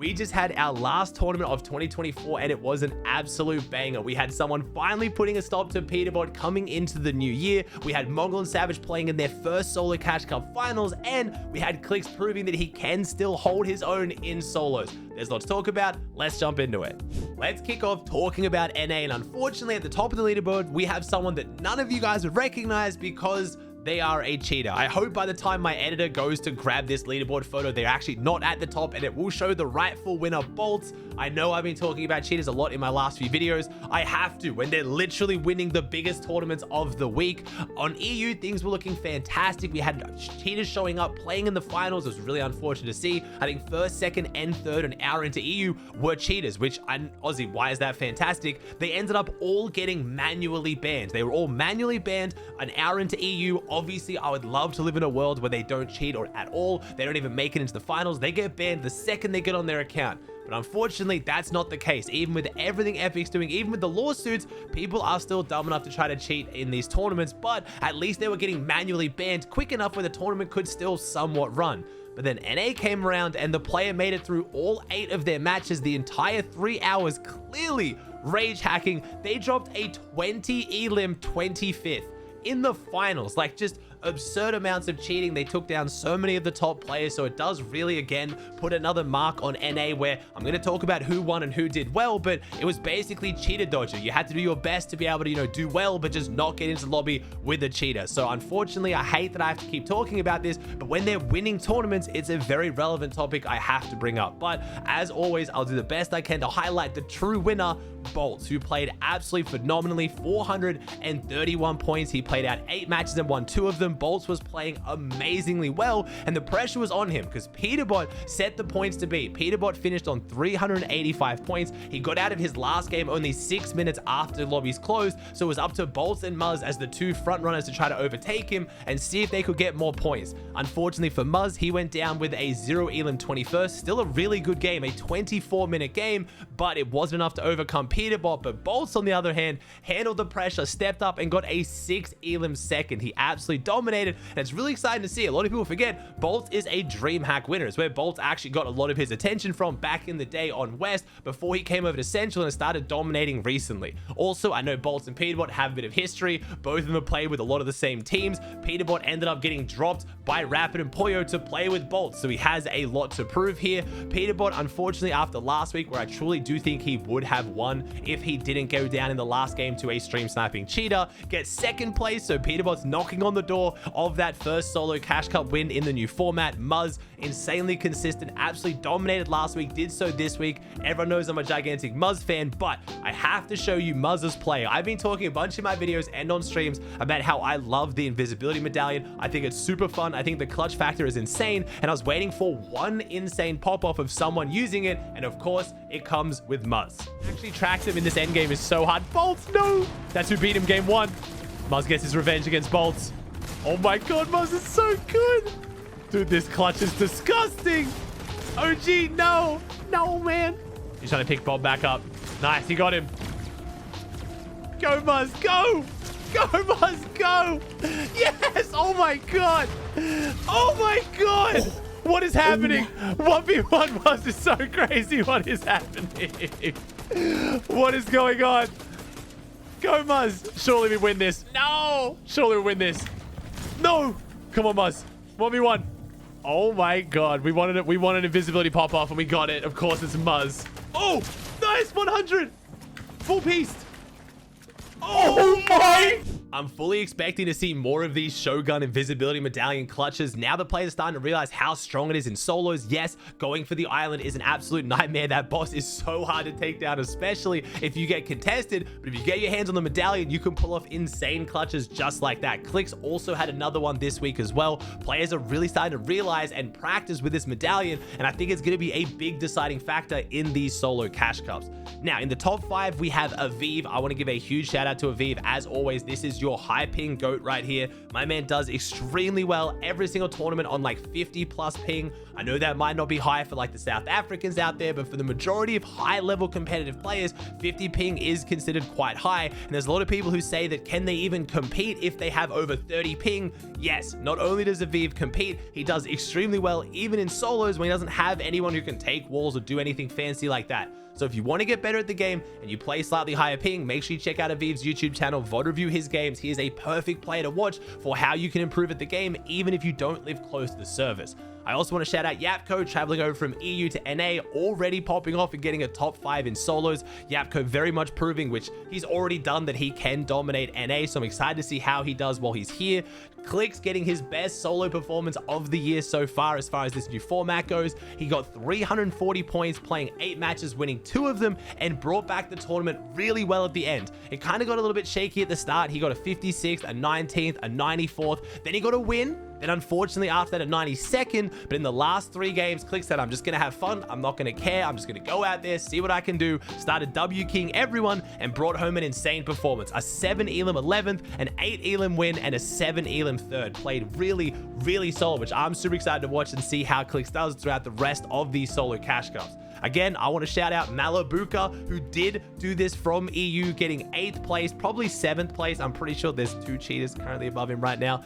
We just had our last tournament of 2024 and it was an absolute banger. We had someone finally putting a stop to Peterbot coming into the new year. We had Mongol and Savage playing in their first solo Cash Cup finals, and we had Clicks proving that he can still hold his own in solos. There's lots to talk about. Let's jump into it. Let's kick off talking about NA, and unfortunately at the top of the leaderboard, we have someone that none of you guys would recognize because they are a cheater. I hope by the time my editor goes to grab this leaderboard photo, they're actually not at the top and it will show the rightful winner, Bolts. I know I've been talking about cheaters a lot in my last few videos. I have to when they're literally winning the biggest tournaments of the week. On EU, things were looking fantastic. We had cheaters showing up, playing in the finals. It was really unfortunate to see. I think first, second, and third an hour into EU were cheaters, which Aussie, why is that fantastic? They ended up all getting manually banned. They were all manually banned an hour into EU. Obviously, I would love to live in a world where they don't cheat or at all. They don't even make it into the finals. They get banned the second they get on their account. But unfortunately, that's not the case. Even with everything Epic's doing, even with the lawsuits, people are still dumb enough to try to cheat in these tournaments. But at least they were getting manually banned quick enough where the tournament could still somewhat run. But then NA came around and the player made it through all 8 of their matches, the entire 3 hours, clearly rage hacking. They dropped a 20 elim 25th. In the finals, like just absurd amounts of cheating. They took down so many of the top players, so it does really again put another mark on NA, where I'm going to talk about who won and who did well, but it was basically cheater dodger. You had to do your best to be able to, do well, but just not get into the lobby with a cheater. So unfortunately, I hate that I have to keep talking about this, but when they're winning tournaments, it's a very relevant topic I have to bring up. But as always, I'll do the best I can to highlight the true winner, Bolts, who played absolutely phenomenally, 431 points. He played out 8 matches and won 2 of them. Bolts was playing amazingly well, and the pressure was on him because Peterbot set the points to beat. Peterbot finished on 385 points. He got out of his last game only 6 minutes after lobbies closed, so it was up to Bolts and Muzz as the 2 front runners to try to overtake him and see if they could get more points. Unfortunately for Muzz, he went down with a 0 elim 21st. Still a really good game, a 24-minute game, but it wasn't enough to overcome Peterbot. But Bolts, on the other hand, handled the pressure, stepped up, and got a 6 elim second. He absolutely dominated, and it's really exciting to see. A lot of people forget Bolts is a dream hack winner. It's where Bolts actually got a lot of his attention from back in the day on West before he came over to Central and started dominating recently. Also, I know Bolts and Peterbot have a bit of history. Both of them have played with a lot of the same teams. Peterbot ended up getting dropped by Rapid and Poyo to play with Bolts, so he has a lot to prove here. Peterbot, unfortunately, after last week, where I truly do think he would have won if he didn't go down in the last game to a stream sniping cheater, gets second place. So Peterbot's knocking on the door of that first solo Cash Cup win in the new format. Muzz, insanely consistent, absolutely dominated last week, did so this week. Everyone knows I'm a gigantic Muzz fan, but I have to show you Muzz's play. I've been talking a bunch in my videos and on streams about how I love the invisibility medallion. I think it's super fun. I think the clutch factor is insane, and I was waiting for one insane pop-off of someone using it, and of course, it comes with Muzz. Actually tracks him in this endgame is so hard. Bolts, no! That's who beat him game 1. Muzz gets his revenge against Bolts. Oh my god, Muzz is so good! Dude, this clutch is disgusting! OG, no! No, man! He's trying to pick Bob back up. Nice, he got him. Go, Muzz, go! Go, Muzz, go! Yes! Oh my god! Oh my god! What is happening? 1v1 Muzz is so crazy. What is happening? What is going on? Go, Muzz. Surely we win this. No! Surely we win this. No! Come on, Muzz. 1v1. Oh my god. We wanted it. We wanted invisibility pop off and we got it. Of course, it's Muzz. Oh! Nice! 100! Full piece. Oh my! I'm fully expecting to see more of these Shogun invisibility medallion clutches. Now the players are starting to realize how strong it is in solos. Yes, going for the island is an absolute nightmare. That boss is so hard to take down, especially if you get contested. But if you get your hands on the medallion, you can pull off insane clutches just like that. Clicks also had another one this week as well. Players are really starting to realize and practice with this medallion, and I think it's going to be a big deciding factor in these solo Cash Cups. Now, in the top 5, we have Aviv. I want to give a huge shout out to Aviv. As always, this is your high ping goat right here. My man does extremely well every single tournament on like 50 plus ping. I know that might not be high for like the South Africans out there, but for the majority of high-level competitive players, 50 ping is considered quite high. And there's a lot of people who say that can they even compete if they have over 30 ping? Yes, not only does Aviv compete, he does extremely well even in solos when he doesn't have anyone who can take walls or do anything fancy like that. So if you want to get better at the game and you play slightly higher ping, make sure you check out Aviv's YouTube channel, VOD review his games. He is a perfect player to watch for how you can improve at the game, even if you don't live close to the servers. I also want to shout out Yapko, traveling over from EU to NA, already popping off and getting a top 5 in solos. Yapko very much proving, which he's already done, that he can dominate NA, so I'm excited to see how he does while he's here. Clicks getting his best solo performance of the year so far as this new format goes. He got 340 points, playing 8 matches, winning 2 of them, and brought back the tournament really well at the end. It kind of got a little bit shaky at the start. He got a 56th, a 19th, a 94th, then he got a win. Then unfortunately after that a 92nd, but in the last 3 games, Click said, I'm just going to have fun. I'm not going to care. I'm just going to go out there, see what I can do. Started W-king everyone and brought home an insane performance. A 7 Elim 11th, an 8 Elim win, and a 7 Elim 3rd. Played really, really solid, which I'm super excited to watch and see how Clicks does throughout the rest of these solo cash cups. Again, I want to shout out Malabuka, who did do this from EU, getting 8th place, probably 7th place. I'm pretty sure there's 2 cheaters currently above him right now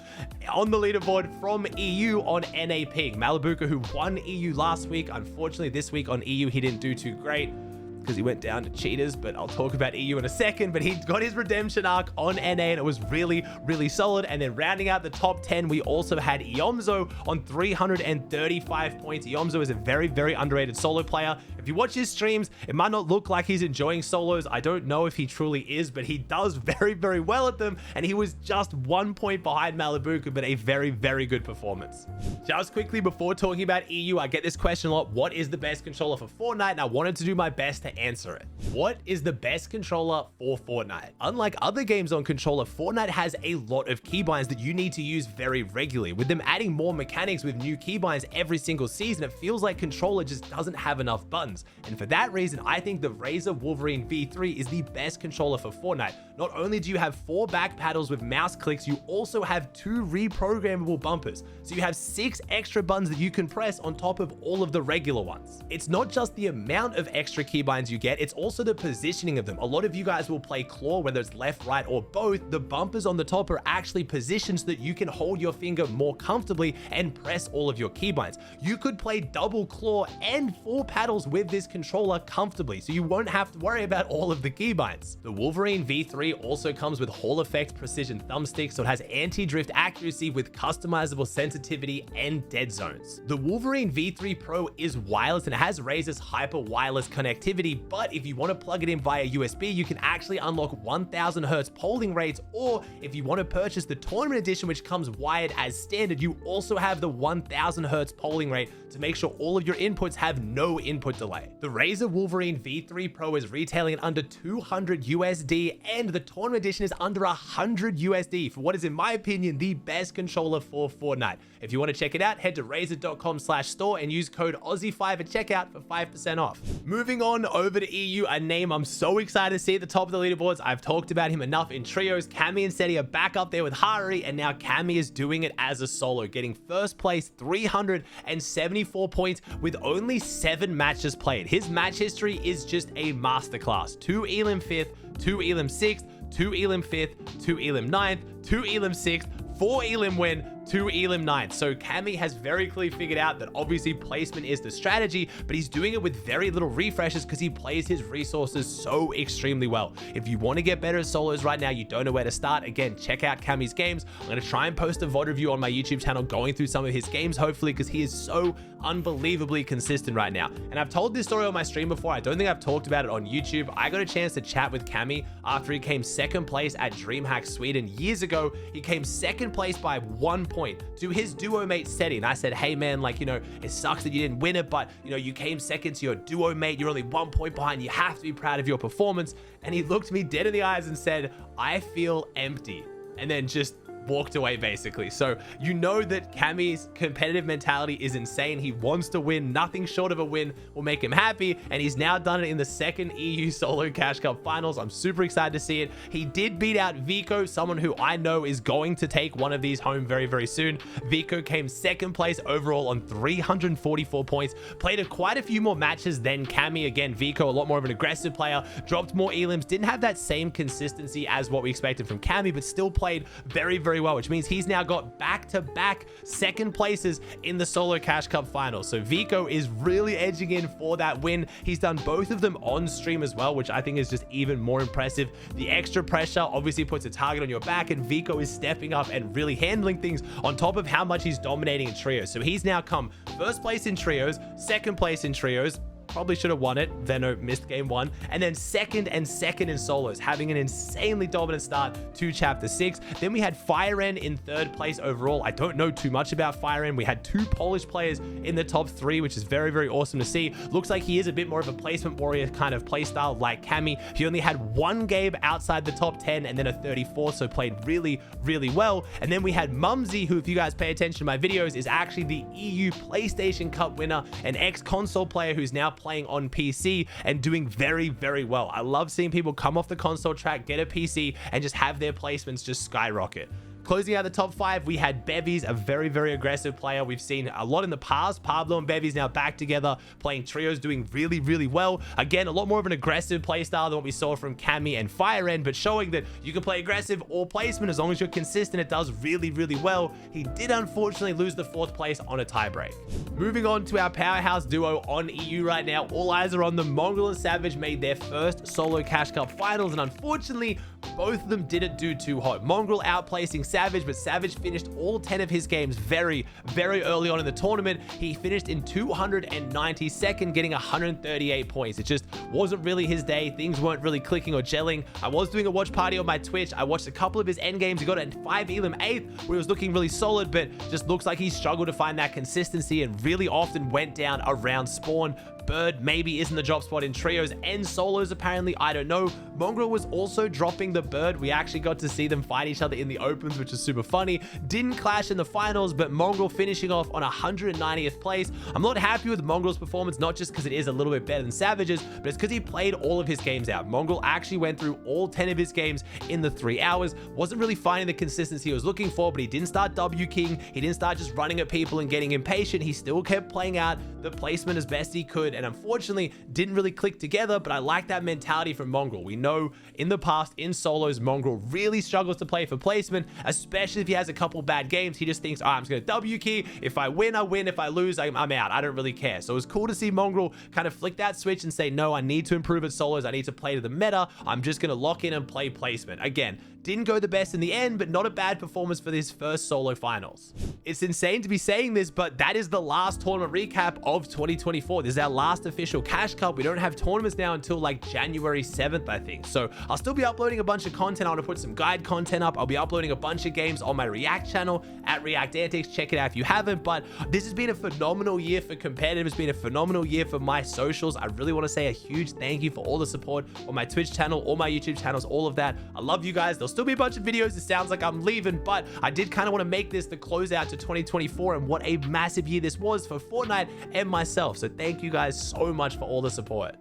on the leaderboard from EU on NA ping. Malabuka, who won EU last week. Unfortunately, this week on EU, he didn't do too great because he went down to cheaters, but I'll talk about EU in a second. But he got his redemption arc on NA and it was really, really solid. And then rounding out the top 10, we also had Iomzo on 335 points. Iomzo is a very, very underrated solo player. If you watch his streams, it might not look like he's enjoying solos. I don't know if he truly is, but he does very, very well at them. And he was just 1 point behind Malabuka, but a very, very good performance. Just quickly before talking about EU, I get this question a lot. What is the best controller for Fortnite? And I wanted to do my best to answer it. What is the best controller for Fortnite? Unlike other games on controller, Fortnite has a lot of keybinds that you need to use very regularly. With them adding more mechanics with new keybinds every single season, it feels like controller just doesn't have enough buttons. And for that reason, I think the Razer Wolverine V3 is the best controller for Fortnite. Not only do you have 4 back paddles with mouse clicks, you also have 2 reprogrammable bumpers. So you have 6 extra buttons that you can press on top of all of the regular ones. It's not just the amount of extra keybinds you get, it's also the positioning of them. A lot of you guys will play claw, whether it's left, right, or both. The bumpers on the top are actually positioned so that you can hold your finger more comfortably and press all of your keybinds. You could play double claw and 4 paddles with this controller comfortably, so you won't have to worry about all of the keybinds. The Wolverine V3 also comes with Hall Effect precision thumbstick, so it has anti-drift accuracy with customizable sensitivity and dead zones. The Wolverine V3 Pro is wireless and it has Razer's hyper wireless connectivity, but if you want to plug it in via USB, you can actually unlock 1000 Hz polling rates, or if you want to purchase the tournament edition, which comes wired as standard, you also have the 1000 Hz polling rate to make sure all of your inputs have no input delay. The Razer Wolverine V3 Pro is retailing at under 200 USD, and the tournament edition is under 100 USD for what is, in my opinion, the best controller for Fortnite. If you want to check it out, head to razer.com/store and use code Aussie5 at checkout for 5% off. Moving on over to EU, a name I'm so excited to see at the top of the leaderboards. I've talked about him enough in trios. Cammy and Seti are back up there with Harari, and now Cammy is doing it as a solo, getting first place, 374 points with only 7 matches played. His match history is just a masterclass. 2 Elim 5th, 2 Elim 6th, 2 Elim 5th, 2 Elim 9th, 2 Elim 6th, 4 Elim win, 2 Elim 9th. So Cammy has very clearly figured out that obviously placement is the strategy, but he's doing it with very little refreshes because he plays his resources so extremely well. If you want to get better at solos right now, you don't know where to start, again, check out Cammy's games. I'm going to try and post a VOD review on my YouTube channel going through some of his games, hopefully, because he is so unbelievably consistent right now. And I've told this story on my stream before. I don't think I've talked about it on YouTube. I got a chance to chat with Cammy after he came 2nd place at DreamHack Sweden years ago. He came 2nd place by 1 point to his duo mate Seti. And I said, hey man, like, you know, it sucks that you didn't win it, but you know, you came 2nd to your duo mate. You're only 1 point behind. You have to be proud of your performance. And he looked me dead in the eyes and said, I feel empty. And then just walked away basically. So you know that Cammy's competitive mentality is insane. He wants to win. Nothing short of a win will make him happy, and he's now done it in the second EU Solo Cash Cup finals. I'm super excited to see it. He did beat out Vico, someone who I know is going to take one of these home very, very soon. Vico came second place overall on 344 points, played quite a few more matches than Cammy. Again, Vico, a lot more of an aggressive player, dropped more elims, didn't have that same consistency as what we expected from Cammy, but still played very, very well, which means he's now got back-to-back second places in the Solo Cash Cup finals. So Vico is really edging in for that win. He's done both of them on stream as well, which I think is just even more impressive. The extra pressure obviously puts a target on your back, and Vico is stepping up and really handling things on top of how much he's dominating in trios. So he's now come first place in trios, second place in trios, probably should have won it. Veno missed game 1, and then second in solos, having an insanely dominant start to chapter 6. Then we had Firen in third place overall. I don't know too much about Firen. We had 2 Polish players in the top 3, which is very, very awesome to see. Looks like he is a bit more of a placement warrior kind of playstyle like Cammy. He only had 1 game outside the top 10 and then a 34, so played really, really well. And then we had Mumsy, who, if you guys pay attention to my videos, is actually the EU PlayStation Cup winner, an ex-console player who's now playing on PC and doing very, very well. I love seeing people come off the console track, get a PC, and just have their placements just skyrocket. Closing out the top 5, we had Bevies, a very, very aggressive player. We've seen a lot in the past. Pablo and Bevies now back together, playing trios, doing really, really well. Again, a lot more of an aggressive playstyle than what we saw from Cammy and Firen, but showing that you can play aggressive or placement as long as you're consistent. It does really, really well. He did unfortunately lose the 4th place on a tiebreak. Moving on to our powerhouse duo on EU right now. All eyes are on them. Mongrel and Savage made their first Solo Cash Cup finals, and unfortunately, both of them didn't do too hot. Mongrel outplacing Savage, but Savage finished all 10 of his games very, very early on in the tournament. He finished in 292nd, getting 138 points. It just wasn't really his day. Things weren't really clicking or gelling. I was doing a watch party on my Twitch. I watched a couple of his end games. He got a 5 elim 8th, where he was looking really solid, but just looks like he struggled to find that consistency and really often went down around spawn. Bird maybe isn't the drop spot in trios and solos, apparently. I don't know. Mongrel was also dropping the bird. We actually got to see them fight each other in the opens, which is super funny. Didn't clash in the finals, but Mongrel finishing off on 190th place. I'm not happy with Mongrel's performance, not just because it is a little bit better than Savage's, but it's because he played all of his games out. Mongrel actually went through all 10 of his games in the 3 hours. Wasn't really finding the consistency he was looking for, but he didn't start W king. He didn't start just running at people and getting impatient. He still kept playing out the placement as best he could, and unfortunately didn't really click together. But I like that mentality from Mongrel. We know in the past in solos, Mongrel really struggles to play for placement, especially if he has a couple bad games. He just thinks, I'm just gonna W key. If I win, I win. If I lose, I'm out. I don't really care. So it was cool to see Mongrel kind of flick that switch and say, no, I need to improve at solos. I need to play to the meta. I'm just gonna lock in and play placement. Again, didn't go the best in the end, but not a bad performance for this first solo finals. It's insane to be saying this, but that is the last tournament recap of 2024. This is our last official Cash Cup. We don't have tournaments now until like January 7th, I think. So I'll still be uploading a bunch of content. I want to put some guide content up. I'll be uploading a bunch of games on my React channel at React Antics. Check it out if you haven't. But this has been a phenomenal year for competitive. It's been a phenomenal year for my socials. I really want to say a huge thank you for all the support on my Twitch channel, all my YouTube channels, all of that. I love you guys. There'll still be a bunch of videos. It sounds like I'm leaving, but I did kind of want to make this the closeout to 2024 and what a massive year this was for Fortnite and myself. So thank you guys so much for all the support.